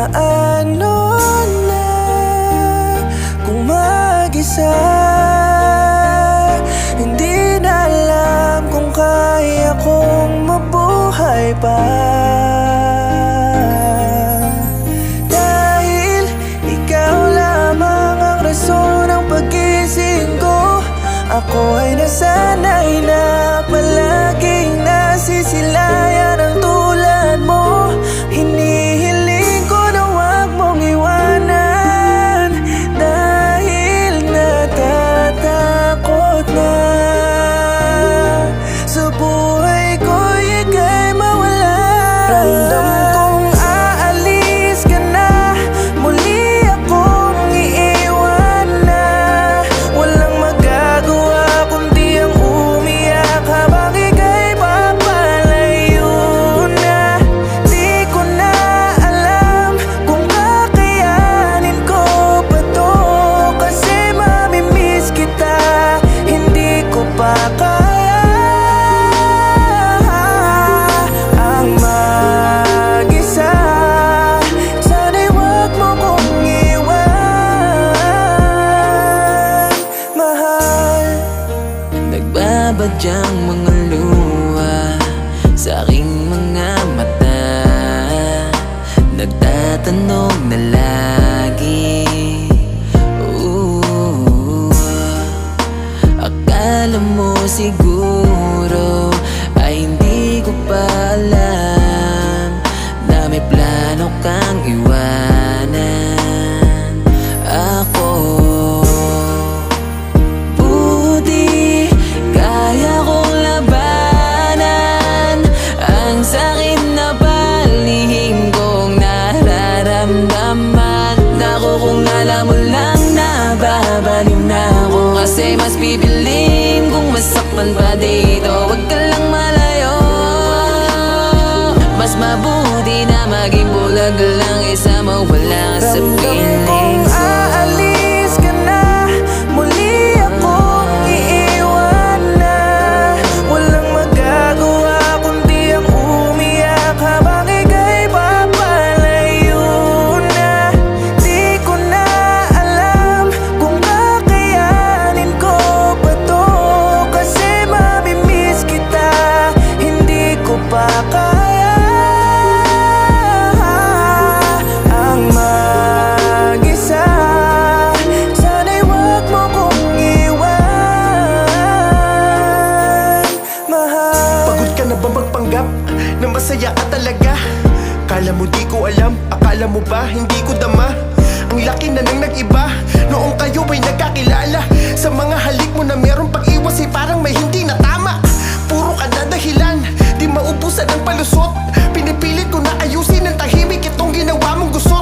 Paano na kung mag-isa? Hindi na alam kung kaya kong mabuhay pa. Dahil ikaw lamang ang rason ng pag-gising ko. Ako ay nasanay na palaging nasisilayan ang tulad mo. Hinihiling ko na huwag mong iwanan, dahil natatakot na sa buhay ko ika'y mawala. Ramdam kong aalis ka na, muli akong iiwan na. Walang magagawa kundi ang umiyak habang ika'y papalayo na. Di ko na alam kung kakayanin ko pa to, kasi mamimiss kita, hindi ko pa kaya ang mag-isa. Sana'y huwag mo kong iwan, mahal. Nagbabadyang mga luha sa aking mga mata, nagtatanong na lagi. Akala mo siguro ay hindi ko pa alam na may plano kang iwanan ako. Buti kaya kong labanan ang sakit na palihim kong nararamdaman. Naku, kung alam mo lang na babaliw na ako, kasi mas bibiling kung masakman pa dito. Huwag ka lang malayo, mas mabuti na maging bulag lang isa mawala sa piling ko. Aalis ka na, muli akong iiwan na. Walang magagawa kundi ang umiyak habang ika'y papalayo na. Di ko na alam kung kakayanin ko pa to, kasi mamimiss kita, hindi ko pa kaya ang mag-isa. Sana'y huwag mo kong iwan, mahal. Pagod ka na ba magpanggap na masaya ka talaga? Kala mo di ko alam, akala mo ba hindi ko dama? Ang laki na nang nag-iba noong kayo ay nagkakilala. Sa mga halik mo na merong pag-iwas ay parang may hindi na tama. Puro ka na dahilan, di maubusan ang palusot. Pinipilit ko na ayusin ang tahimik itong ginawa mong gusto.